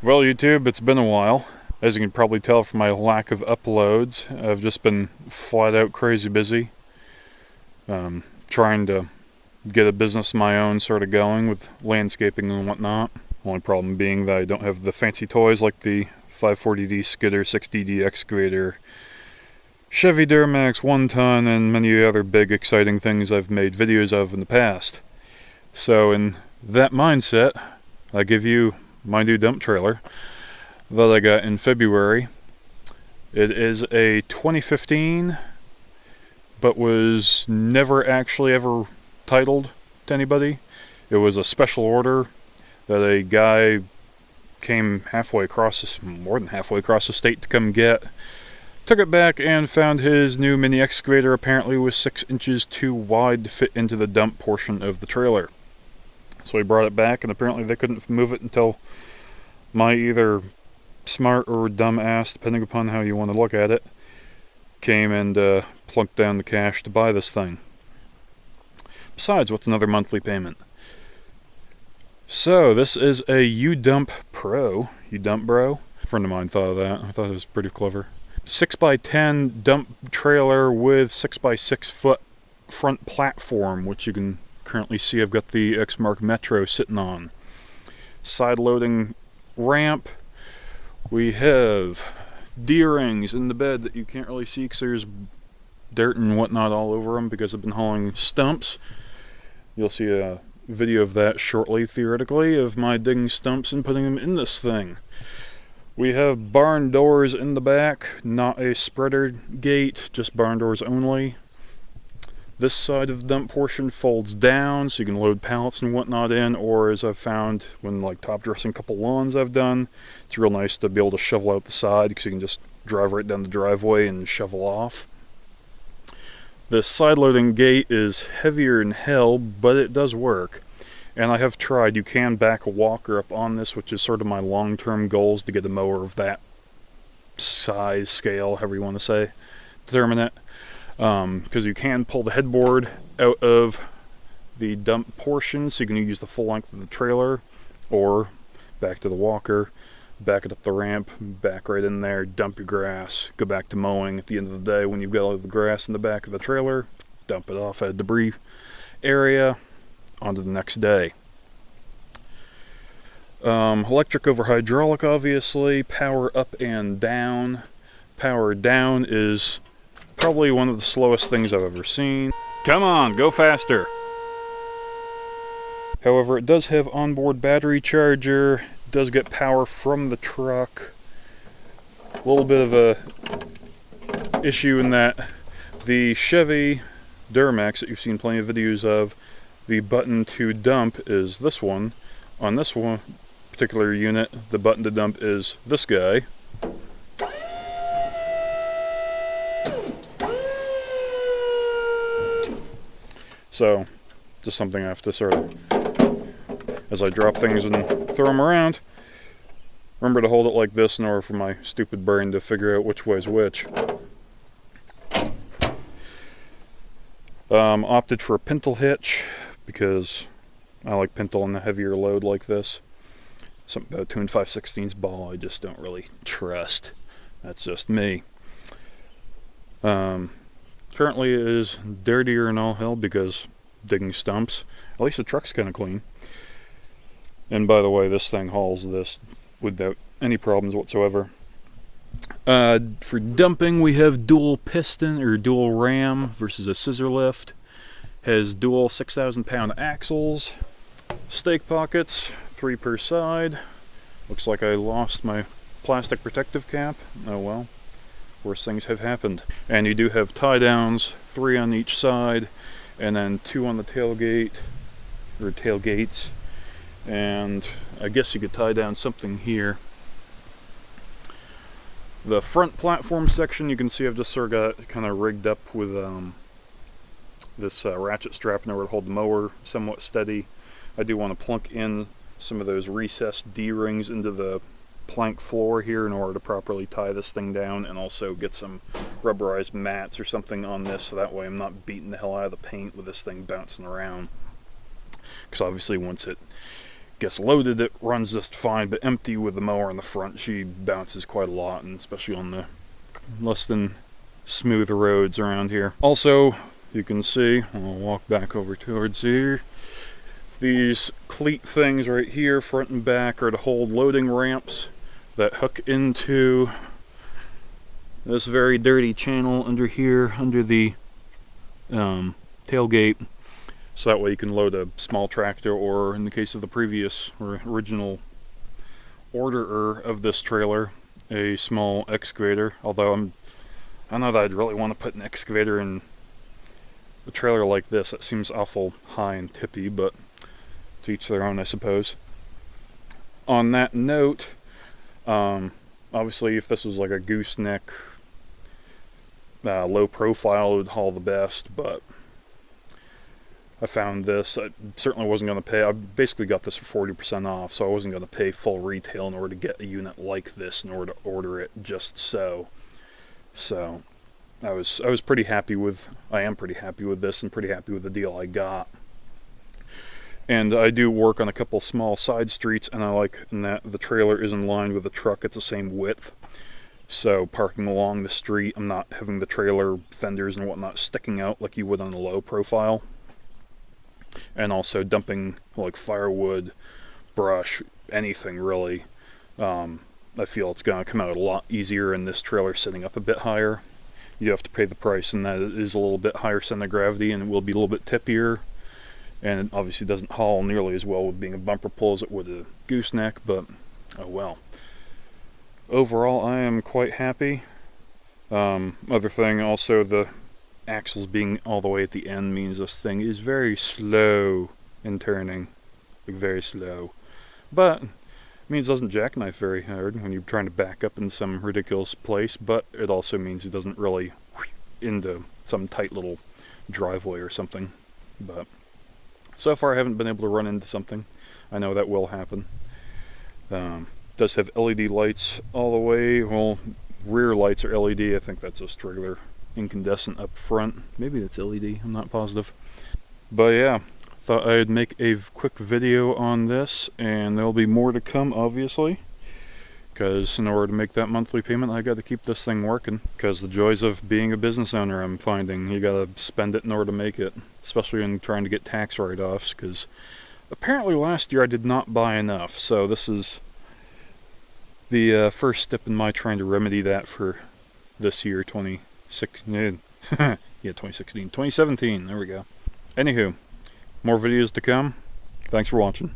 Well, YouTube, it's been a while. As you can probably tell from my lack of uploads, I've just been flat out crazy busy. Trying to get a business of my own sort of going with landscaping and whatnot. Only problem being that I don't have the fancy toys like the 540D skidder, 6DD excavator, Chevy Duramax 1-ton, and many other big exciting things I've made videos of in the past. So in that mindset, I give you my new dump trailer that I got in February. It is a 2015, but was never actually ever titled to anybody. It was a special order that a guy came more than halfway across the state to come get. Took it back and found his new mini excavator apparently was 6 inches too wide to fit into the dump portion of the trailer. So he brought it back, and apparently they couldn't move it until my either smart or dumb ass, depending upon how you want to look at it, came and plunked down the cash to buy this thing. Besides, what's another monthly payment? So this is a U-Dump Pro. U-Dump Bro. A friend of mine thought of that. I thought it was pretty clever. 6x10 dump trailer with 6x6 foot front platform, which you can currently see I've got the X-Mark Metro sitting on. Side loading ramp. We have D-rings in the bed that you can't really see because there's dirt and whatnot all over them because I've been hauling stumps. You'll see a video of that shortly, theoretically, of my digging stumps and putting them in this thing. We have barn doors in the back, not a spreader gate, just barn doors only. This side of the dump portion folds down so you can load pallets and whatnot in, or as I've found when like top dressing a couple lawns I've done, it's real nice to be able to shovel out the side because you can just drive right down the driveway and shovel off. This side loading gate is heavier than hell, but it does work. And I have tried, you can back a walker up on this, which is sort of my long-term goals, to get a mower of that size, scale, however you want to say, determine it. Because you can pull the headboard out of the dump portion, so you can use the full length of the trailer, or back to the walker, back it up the ramp, back right in there, dump your grass, go back to mowing. At the end of the day, when you've got all the grass in the back of the trailer, dump it off at a debris area, on to the next day. Electric over hydraulic, obviously. Power up and down. Power down is probably one of the slowest things I've ever seen. Come on, go faster! However, it does have onboard battery charger, it does get power from the truck. A little bit of a issue in that the Chevy Duramax that you've seen plenty of videos of, the button to dump is this one. On this one particular unit, the button to dump is this guy. So, just something I have to sort of, as I drop things and throw them around, remember to hold it like this in order for my stupid brain to figure out which way's which. Opted for a pintle hitch because I like pintle on a heavier load like this. Something about a tuned 5/16 ball I just don't really trust. That's just me. Currently it is dirtier than all hell because digging stumps. At least the truck's kind of clean. And by the way, this thing hauls this without any problems whatsoever. For dumping, we have dual piston or dual ram versus a scissor lift. Has dual 6,000 pound axles. Stake pockets, 3 per side. Looks like I lost my plastic protective cap. Oh well. Worse things have happened. And you do have tie downs, 3 on each side, and then 2 on the tailgate, or tailgates. And I guess you could tie down something here. The front platform section, you can see I've just sort of got kind of rigged up with this ratchet strap in order to hold the mower somewhat steady. I do want to plunk in some of those recessed D-rings into the plank floor here in order to properly tie this thing down, and also get some rubberized mats or something on this so that way I'm not beating the hell out of the paint with this thing bouncing around. Because obviously once it Guess loaded it runs just fine, but empty with the mower in the front, she bounces quite a lot, and especially on the less than smooth roads around here. Also, you can see, I'll walk back over towards here, these cleat things right here, front and back, are to hold loading ramps that hook into this very dirty channel under here, under the tailgate, so that way you can load a small tractor, or in the case of the previous or original orderer of this trailer, a small excavator. Although I don't know that I'd really want to put an excavator in a trailer like this. It seems awful high and tippy, but to each their own, I suppose. On that note, obviously if this was like a gooseneck, low profile, it would haul the best, but I found this. I certainly wasn't going to pay. I basically got this for 40% off, so I wasn't going to pay full retail in order to get a unit like this, in order to order it just so. So I was pretty happy with, I am pretty happy with this, and pretty happy with the deal I got. And I do work on a couple small side streets, and I like in that the trailer is in line with the truck. It's the same width. So parking along the street, I'm not having the trailer fenders and whatnot sticking out like you would on a low profile. And also dumping like firewood, brush, anything really. I feel it's going to come out a lot easier in this trailer sitting up a bit higher. You have to pay the price, and that is a little bit higher center of gravity, and it will be a little bit tippier. And it obviously doesn't haul nearly as well with being a bumper pull as it would a gooseneck, but oh well. Overall, I am quite happy. Other thing, also the axles being all the way at the end means this thing is very slow in turning. Very slow. But it means it doesn't jackknife very hard when you're trying to back up in some ridiculous place, but it also means it doesn't really into some tight little driveway or something. But so far I haven't been able to run into something. I know that will happen. Does have LED lights all the way. Well, rear lights are LED. I think that's just regular incandescent up front. Maybe that's LED, I'm not positive. But yeah, thought I'd make a quick video on this, and there'll be more to come, obviously, because in order to make that monthly payment I got to keep this thing working, because the joys of being a business owner I'm finding, you got to spend it in order to make it, especially in trying to get tax write-offs, because apparently last year I did not buy enough, so this is the first step in my trying to remedy that for this year, 2016. Yeah, 2016. 2017, there we go. Anywho, more videos to come. Thanks for watching.